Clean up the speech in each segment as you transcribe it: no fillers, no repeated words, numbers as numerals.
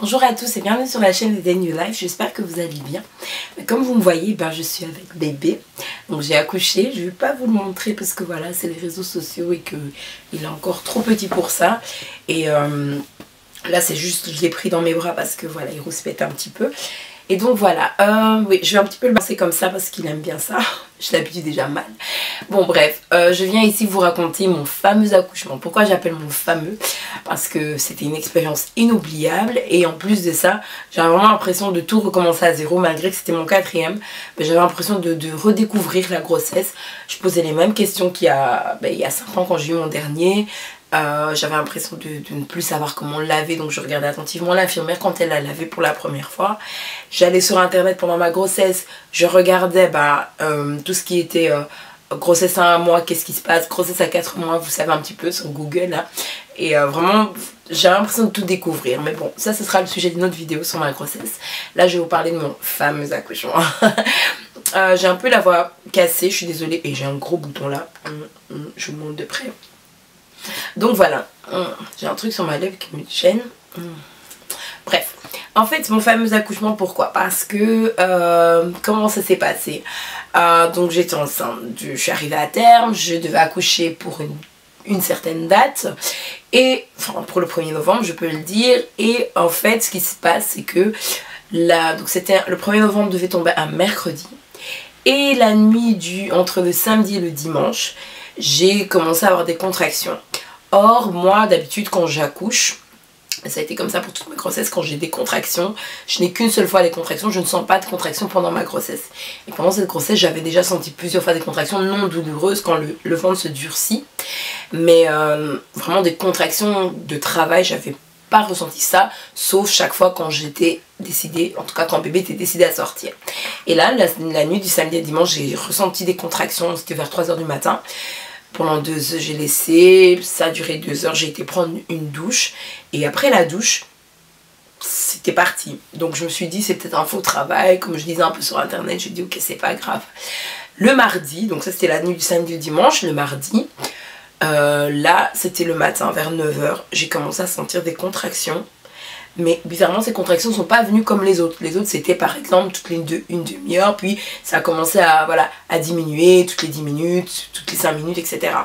Bonjour à tous et bienvenue sur la chaîne de Day New Life, j'espère que vous allez bien. Comme vous me voyez, je suis avec bébé, donc j'ai accouché, je ne vais pas vous le montrer parce que voilà, c'est les réseaux sociaux et qu'il est encore trop petit pour ça. Et là c'est juste, je l'ai pris dans mes bras parce que voilà, il rouspète un petit peu. Et donc voilà, oui, je vais un petit peu le passer comme ça parce qu'il aime bien ça. Je l'habitue déjà mal. Bon bref, je viens ici vous raconter mon fameux accouchement. Pourquoi j'appelle mon fameux? Parce que c'était une expérience inoubliable. Et en plus de ça, j'avais vraiment l'impression de tout recommencer à zéro. Malgré que c'était mon quatrième, j'avais l'impression de redécouvrir la grossesse. Je posais les mêmes questions qu'il y a 5 ans quand j'ai eu mon dernier. J'avais l'impression de ne plus savoir comment laver, donc je regardais attentivement l'infirmière quand elle la lavait pour la première fois. J'allais sur internet pendant ma grossesse, je regardais tout ce qui était grossesse à 1 mois, qu'est-ce qui se passe, grossesse à 4 mois, vous savez un petit peu sur Google là. Et vraiment j'ai l'impression de tout découvrir, mais bon, ça ce sera le sujet d'une autre vidéo sur ma grossesse. Là je vais vous parler de mon fameux accouchement. J'ai un peu la voix cassée, je suis désolée, et j'ai un gros bouton là, je vous montre de près. Donc voilà, j'ai un truc sur ma lèvre qui me gêne. Bref, en fait mon fameux accouchement, pourquoi? Parce que comment ça s'est passé? Donc j'étais enceinte, je suis arrivée à terme, je devais accoucher pour une certaine date, et enfin pour le 1er novembre je peux le dire. Et en fait ce qui se passe c'est que donc c'était le 1er novembre devait tomber un mercredi, et la nuit entre le samedi et le dimanche j'ai commencé à avoir des contractions. Or moi d'habitude quand j'accouche, ça a été comme ça pour toute ma grossesse, quand j'ai des contractions, je n'ai qu'une seule fois des contractions, je ne sens pas de contractions pendant ma grossesse. Et pendant cette grossesse j'avais déjà senti plusieurs fois des contractions non douloureuses quand le ventre se durcit. Mais vraiment des contractions de travail, j'avais pas ressenti ça, sauf chaque fois quand j'étais décidée, en tout cas quand bébé était décidé à sortir. Et là, la nuit du samedi à dimanche, j'ai ressenti des contractions, c'était vers 3 h du matin. Pendant 2 heures, j'ai laissé, ça a duré 2 heures, j'ai été prendre une douche. Et après la douche, c'était parti. Donc je me suis dit, c'est peut-être un faux travail, comme je disais un peu sur internet, j'ai dit ok, c'est pas grave. Le mardi, donc ça c'était la nuit du samedi au dimanche, le mardi, là c'était le matin vers 9 h, j'ai commencé à sentir des contractions. Mais bizarrement ces contractions ne sont pas venues comme les autres. Les autres c'était par exemple toutes les une demi-heure, puis ça a commencé à diminuer toutes les 10 minutes, toutes les 5 minutes, etc.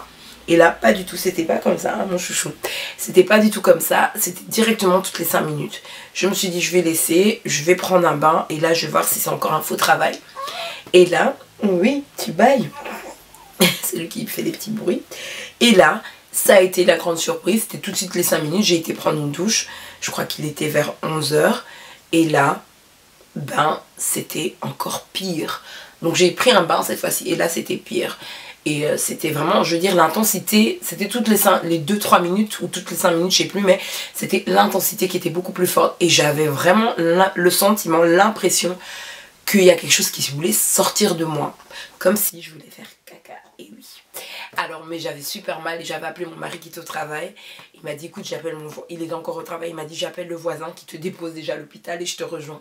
Et là pas du tout, c'était pas comme ça, hein, mon chouchou. C'était pas du tout comme ça, c'était directement toutes les 5 minutes. Je me suis dit je vais laisser, je vais prendre un bain et là je vais voir si c'est encore un faux travail. Et là, oui, tu bailles. C'est lui qui fait des petits bruits. Et là, ça a été la grande surprise, c'était tout de suite les 5 minutes, j'ai été prendre une douche, je crois qu'il était vers 11 h, et là, c'était encore pire. Donc j'ai pris un bain cette fois-ci, et là c'était pire. Et c'était vraiment, je veux dire, l'intensité, c'était toutes les 2-3 minutes, ou toutes les 5 minutes, je sais plus, mais c'était l'intensité qui était beaucoup plus forte, et j'avais vraiment le sentiment, l'impression qu'il y a quelque chose qui voulait sortir de moi, comme si je voulais faire caca, et oui. Alors mais j'avais super mal et j'avais appelé mon mari qui était au travail. Il m'a dit écoute, il est encore au travail, il m'a dit j'appelle le voisin qui te dépose déjà à l'hôpital et je te rejoins.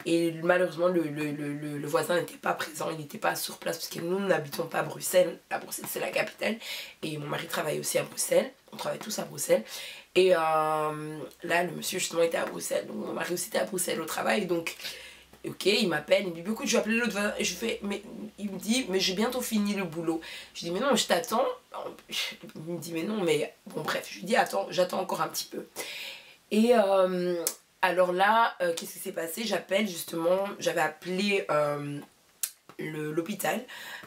Et malheureusement le voisin n'était pas présent, il n'était pas sur place parce que nous n'habitons pas à Bruxelles. À Bruxelles c'est la capitale et mon mari travaille aussi à Bruxelles, on travaille tous à Bruxelles. Et là le monsieur justement était à Bruxelles, donc mon mari aussi était à Bruxelles au travail, donc ok, il m'appelle, il me dit écoute je vais appeler l'autre voisin, et je fais mais il me dit mais j'ai bientôt fini le boulot. Je dis mais non, je t'attends. Il me dit mais non, mais bon bref, je lui dis attends, j'attends encore un petit peu. Et alors là qu'est-ce qui s'est passé? J'appelle justement, j'avais appelé l'hôpital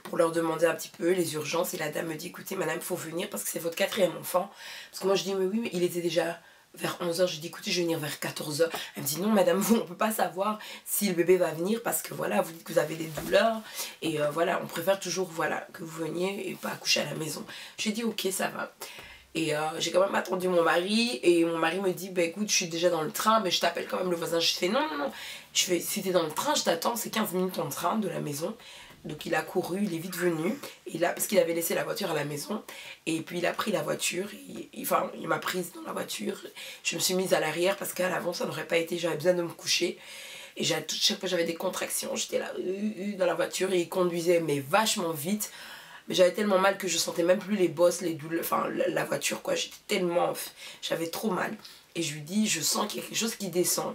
pour leur demander un petit peu les urgences, et la dame me dit écoutez madame, il faut venir parce que c'est votre 4e enfant. Parce que moi je dis mais oui, mais il était déjà vers 11 h, je dis écoutez je vais venir vers 14 h. Elle me dit non madame, on peut pas savoir si le bébé va venir parce que voilà, vous dites que vous avez des douleurs et voilà, on préfère toujours voilà que vous veniez et pas accoucher à la maison. J'ai dit ok, ça va. Et j'ai quand même attendu mon mari, et mon mari me dit bah écoute je suis déjà dans le train, mais je t'appelle quand même le voisin. Je fais non non non, je fais si t'es dans le train je t'attends, c'est 15 minutes en train de la maison. Donc il a couru, il est vite venu, et là, parce qu'il avait laissé la voiture à la maison, et puis il a pris la voiture, enfin il m'a prise dans la voiture, je me suis mise à l'arrière parce qu'à l'avant ça n'aurait pas été, j'avais besoin de me coucher, et chaque fois j'avais des contractions, j'étais là dans la voiture, et il conduisait mais vachement vite, Mais j'avais tellement mal que je sentais même plus les bosses, les douleurs, enfin la voiture quoi. J'étais tellement, j'avais trop mal. Et je lui dis, je sens qu'il y a quelque chose qui descend.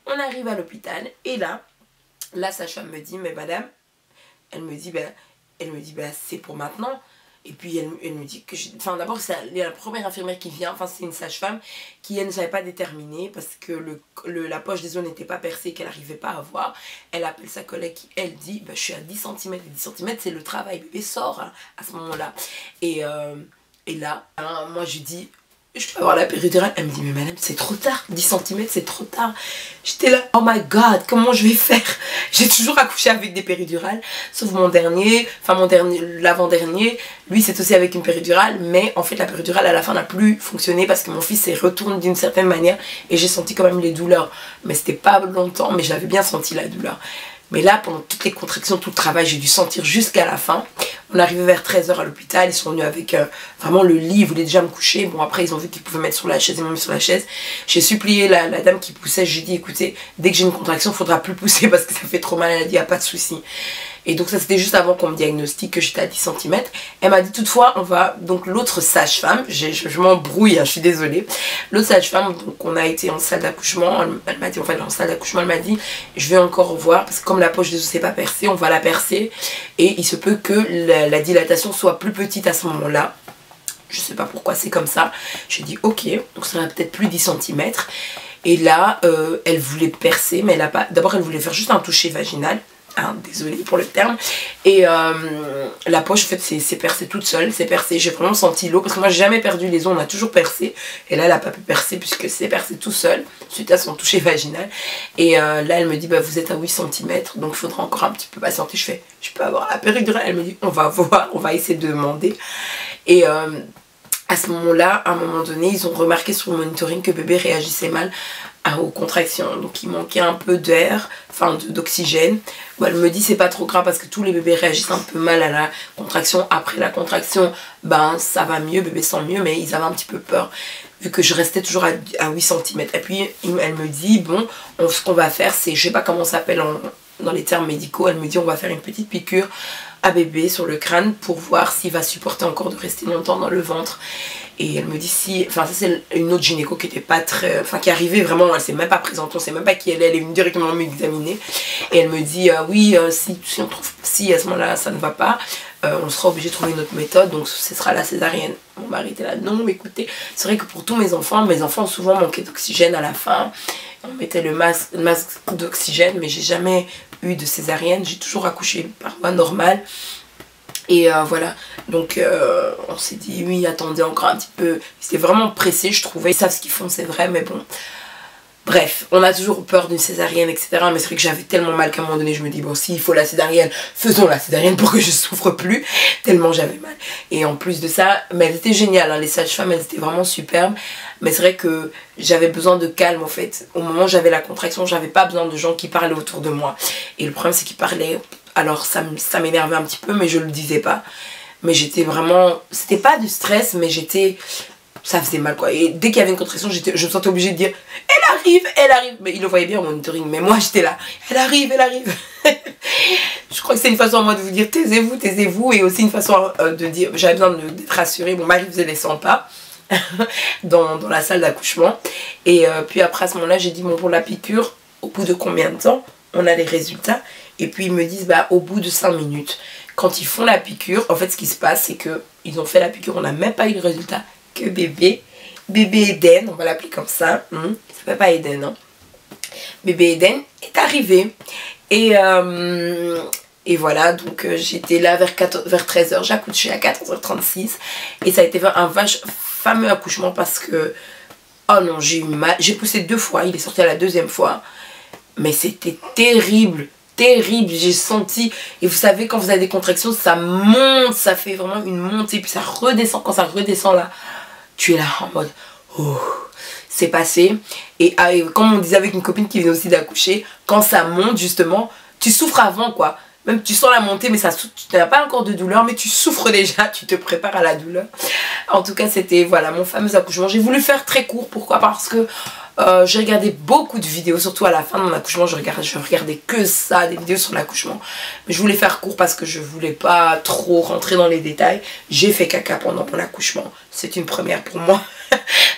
On arrive à l'hôpital et là, la sage-femme me dit, mais madame, elle me dit, c'est pour maintenant. Et puis elle me dit que, enfin d'abord c'est la première infirmière qui vient, enfin c'est une sage-femme qui elle ne savait pas déterminer parce que la poche des os n'était pas percée, qu'elle n'arrivait pas à voir. Elle appelle sa collègue qui elle dit, je suis à 10 cm, et 10 cm c'est le travail, bébé sort hein, à ce moment-là. Et là, hein, moi je lui dis, je peux avoir la péridurale. Elle me dit, mais madame, c'est trop tard. 10 cm, c'est trop tard. J'étais là, oh my god, comment je vais faire? J'ai toujours accouché avec des péridurales. Sauf mon dernier, l'avant-dernier, lui, c'est aussi avec une péridurale. Mais en fait, la péridurale, à la fin, n'a plus fonctionné parce que mon fils s'est retourné d'une certaine manière. Et j'ai senti quand même les douleurs. Mais c'était pas longtemps, mais j'avais bien senti la douleur. Mais là, pendant toutes les contractions, tout le travail, j'ai dû sentir jusqu'à la fin. On est arrivé vers 13 h à l'hôpital. Ils sont venus avec vraiment le lit. Ils voulaient déjà me coucher. Bon, après, ils ont vu qu'ils pouvaient mettre sur la chaise. Ils m'ont mis sur la chaise. J'ai supplié la dame qui poussait. J'ai dit, écoutez, dès que j'ai une contraction, il ne faudra plus pousser parce que ça fait trop mal. Elle a dit, il n'y a pas de souci. Et donc ça, c'était juste avant qu'on me diagnostique que j'étais à 10 cm. Elle m'a dit, toutefois, on va... Donc l'autre sage-femme, je m'embrouille, hein, je suis désolée. L'autre sage-femme, donc on a été en salle d'accouchement. Elle m'a dit, enfin, en salle d'accouchement, elle m'a dit, je vais encore revoir parce que comme la poche des os n'est pas percée, on va la percer. Et il se peut que la dilatation soit plus petite à ce moment-là. Je sais pas pourquoi c'est comme ça. J'ai dit, ok, donc ça va peut-être plus 10 cm. Et là, elle voulait percer, mais elle a pas... D'abord, elle voulait faire juste un toucher vaginal. Hein, désolée pour le terme. Et la poche en fait c'est percé toute seule, c'est percé, j'ai vraiment senti l'eau parce que moi j'ai jamais perdu les os, on a toujours percé et là elle a pas pu percer puisque c'est percé tout seul suite à son toucher vaginal. Et là elle me dit vous êtes à 8 cm donc il faudra encore un petit peu patienter. Je fais je peux avoir la péridurale? Elle me dit on va voir, on va essayer de demander. Et à ce moment-là, à un moment donné, ils ont remarqué sur le monitoring que bébé réagissait mal aux contractions. Donc il manquait un peu d'air, enfin d'oxygène. Bon, elle me dit c'est pas trop grave parce que tous les bébés réagissent un peu mal à la contraction. Après la contraction, ça va mieux, bébé sent mieux, mais ils avaient un petit peu peur. Vu que je restais toujours à 8 cm. Et puis elle me dit, bon, ce qu'on va faire, c'est, je sais pas comment ça s'appelle dans les termes médicaux, elle me dit on va faire une petite piqûre à bébé sur le crâne pour voir s'il va supporter encore de rester longtemps dans le ventre. Et elle me dit si, enfin ça c'est une autre gynéco qui était pas très, enfin qui arrivait vraiment, elle s'est même pas présentée, on sait même pas qui elle est venue directement m'examiner. Et elle me dit oui, si on trouve, si à ce moment-là ça ne va pas, on sera obligé de trouver une autre méthode, donc ce sera la césarienne. Mon mari était là, non mais écoutez, c'est vrai que pour tous mes enfants ont souvent manqué d'oxygène à la fin. On mettait le masque d'oxygène, mais j'ai jamais eu de césarienne, j'ai toujours accouché par voie normale. Et voilà, donc on s'est dit oui, attendez encore un petit peu. C'était vraiment pressé, je trouvais. Ils savent ce qu'ils font, c'est vrai, mais bon. Bref, on a toujours peur d'une césarienne, etc. Mais c'est vrai que j'avais tellement mal qu'à un moment donné, je me dis bon, s'il faut la césarienne, faisons la césarienne pour que je souffre plus. Tellement j'avais mal. Et en plus de ça, mais elles étaient géniales, hein, les sages-femmes, elles étaient vraiment superbes. Mais c'est vrai que j'avais besoin de calme en fait. Au moment où j'avais la contraction, j'avais pas besoin de gens qui parlaient autour de moi. Et le problème, c'est qu'ils parlaient. Alors ça m'énervait un petit peu, mais je le disais pas. Mais j'étais vraiment... C'était pas du stress, mais j'étais... Ça faisait mal quoi. Et dès qu'il y avait une contraction, je me sentais obligée de dire elle arrive, elle arrive. Mais il le voyait bien au monitoring. Mais moi j'étais là, elle arrive, elle arrive. Je crois que c'est une façon à moi de vous dire taisez-vous, taisez-vous. Et aussi une façon de dire, j'avais besoin d'être rassurée. Mon mari faisait les 100 pas dans la salle d'accouchement. Et puis après à ce moment-là, j'ai dit bon pour la piqûre, au bout de combien de temps on a les résultats? Et puis ils me disent au bout de 5 minutes. Quand ils font la piqûre, en fait ce qui se passe c'est que ils ont fait la piqûre, on n'a même pas eu le résultat que bébé Eden, on va l'appeler comme ça, ça s'appelle pas Eden, hein. Bébé Eden est arrivé et voilà, donc j'étais là vers 13 h, j'ai accouché à 14 h 36 et ça a été un fameux accouchement parce que oh non, j'ai eu mal, j'ai poussé 2 fois, il est sorti à la 2e fois, mais c'était terrible. Terrible, j'ai senti, et vous savez quand vous avez des contractions ça monte, ça fait vraiment une montée puis ça redescend, quand ça redescend là tu es là en mode oh c'est passé. Et comme on disait avec une copine qui venait aussi d'accoucher, quand ça monte justement tu souffres avant quoi, même tu sens la montée mais tu n'as pas encore de douleur mais tu souffres déjà, tu te prépares à la douleur. En tout cas c'était voilà mon fameux accouchement. J'ai voulu faire très court, pourquoi? Parce que J'ai regardé beaucoup de vidéos, surtout à la fin de mon accouchement, je regardais que ça, des vidéos sur l'accouchement. Mais je voulais faire court parce que je voulais pas trop rentrer dans les détails. J'ai fait caca pendant mon accouchement, c'est une première pour moi.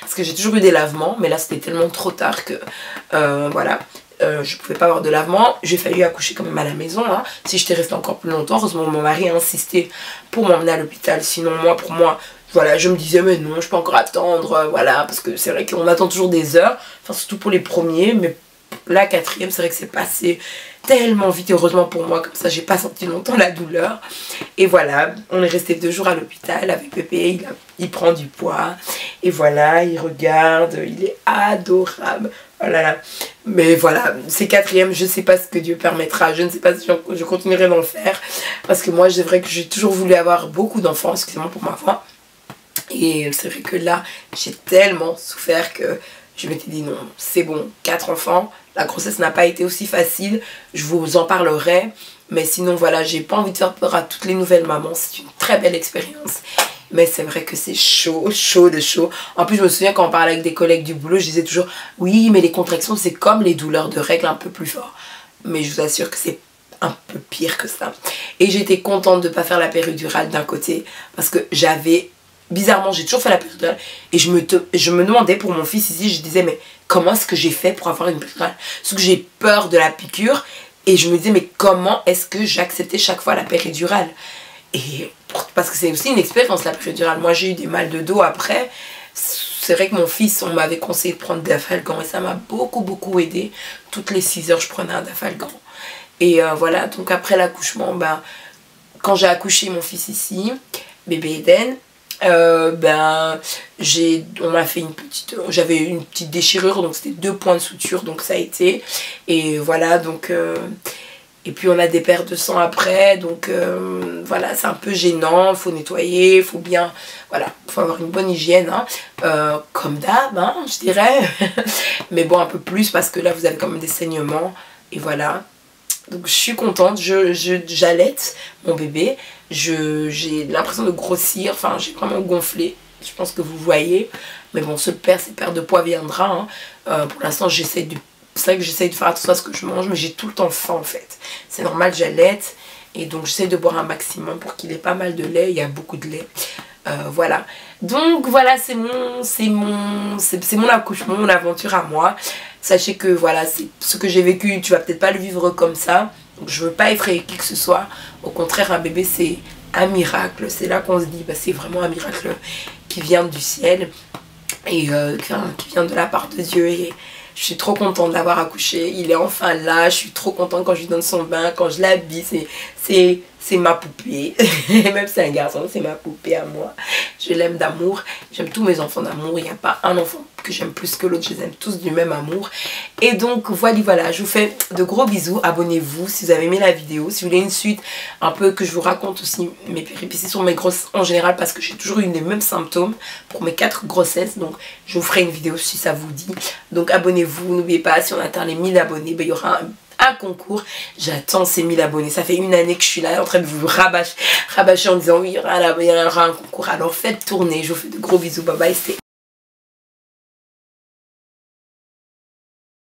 Parce que j'ai toujours eu des lavements, mais là c'était tellement trop tard que voilà. Je pouvais pas avoir de lavement, j'ai failli accoucher quand même à la maison hein. Si j'étais restée encore plus longtemps, heureusement mon mari a insisté pour m'emmener à l'hôpital. Sinon moi, pour moi, voilà, je me disais mais non, je peux encore attendre, voilà. Parce que c'est vrai qu'on attend toujours des heures, enfin surtout pour les premiers. Mais la quatrième, c'est vrai que c'est passé tellement vite, heureusement pour moi, comme ça j'ai pas senti longtemps la douleur. Et voilà, on est resté 2 jours à l'hôpital avec Pépé, il prend du poids. Et voilà, il regarde, il est adorable. Oh là là. Mais voilà, c'est quatrième, je sais pas ce que Dieu permettra, je ne sais pas si je continuerai d'en faire. Parce que moi, c'est vrai que j'ai toujours voulu avoir beaucoup d'enfants, excusez-moi pour ma voix. Et c'est vrai que là, j'ai tellement souffert que je m'étais dit non, c'est bon, 4 enfants. La grossesse n'a pas été aussi facile, je vous en parlerai. Mais sinon voilà, j'ai pas envie de faire peur à toutes les nouvelles mamans, c'est une très belle expérience. Mais c'est vrai que c'est chaud, chaud de chaud. En plus, je me souviens quand on parlait avec des collègues du boulot, je disais toujours oui, mais les contractions, c'est comme les douleurs de règles un peu plus fort. Mais je vous assure que c'est un peu pire que ça. Et j'étais contente de ne pas faire la péridurale d'un côté, parce que j'avais, bizarrement, j'ai toujours fait la péridurale. Et je me demandais pour mon fils ici, je disais, mais comment est-ce que j'ai fait pour avoir une péridurale? Parce que j'ai peur de la piqûre. Et je me disais, mais comment est-ce que j'acceptais chaque fois la péridurale? Et parce que c'est aussi une expérience la péridurale. Moi j'ai eu des mal de dos après. C'est vrai que mon fils, on m'avait conseillé de prendre Dafalgan et ça m'a beaucoup aidé. Toutes les 6 heures je prenais un Dafalgan. Et voilà, donc après l'accouchement, ben, quand j'ai accouché mon fils ici, bébé Eden, ben, on m'a fait j'avais une petite déchirure, donc c'était 2 points de suture, donc ça a été. Et voilà, donc... et puis on a des pertes de sang après, donc voilà, c'est un peu gênant, il faut nettoyer, il faut bien, voilà, il faut avoir une bonne hygiène, hein, comme d'hab, hein, je dirais. Mais bon, un peu plus parce que là vous avez quand même des saignements, et voilà. Donc je suis contente, j'allaite mon bébé, j'ai l'impression de grossir, enfin j'ai vraiment gonflé, je pense que vous voyez. Mais bon, cette perte de poids viendra, hein. Pour l'instant j'essaie de... C'est vrai que j'essaye de faire attention à ce que je mange, mais j'ai tout le temps faim en fait. C'est normal, j'allaite. Et donc j'essaie de boire un maximum pour qu'il ait pas mal de lait. Il y a beaucoup de lait. Voilà. Donc voilà, c'est mon accouchement, mon aventure à moi. Sachez que voilà, c'est ce que j'ai vécu. Tu vas peut-être pas le vivre comme ça. Donc je veux pas effrayer qui que ce soit. Au contraire, un bébé c'est un miracle. C'est là qu'on se dit, bah, c'est vraiment un miracle qui vient du ciel. Et qui vient de la part de Dieu. Et je suis trop contente d'avoir accouché. Il est enfin là. Je suis trop contente quand je lui donne son bain, quand je l'habille. C'est ma poupée. Même si c'est un garçon, c'est ma poupée à moi. Je l'aime d'amour. J'aime tous mes enfants d'amour. Il n'y a pas un enfant que j'aime plus que l'autre. Je les aime tous du même amour. Et donc voilà. Je vous fais de gros bisous. Abonnez-vous si vous avez aimé la vidéo. Si vous voulez une suite, un peu que je vous raconte aussi mes péripéties sur mes grossesses en général. Parce que j'ai toujours eu les mêmes symptômes pour mes 4 grossesses. Donc je vous ferai une vidéo si ça vous dit. Donc abonnez-vous. N'oubliez pas, si on atteint les 1000 abonnés, ben, il y aura un concours. J'attends ces 1000 abonnés. Ça fait une année que je suis là en train de vous rabâcher en disant oui, il y aura un concours. Alors faites tourner. Je vous fais de gros bisous. Bye bye.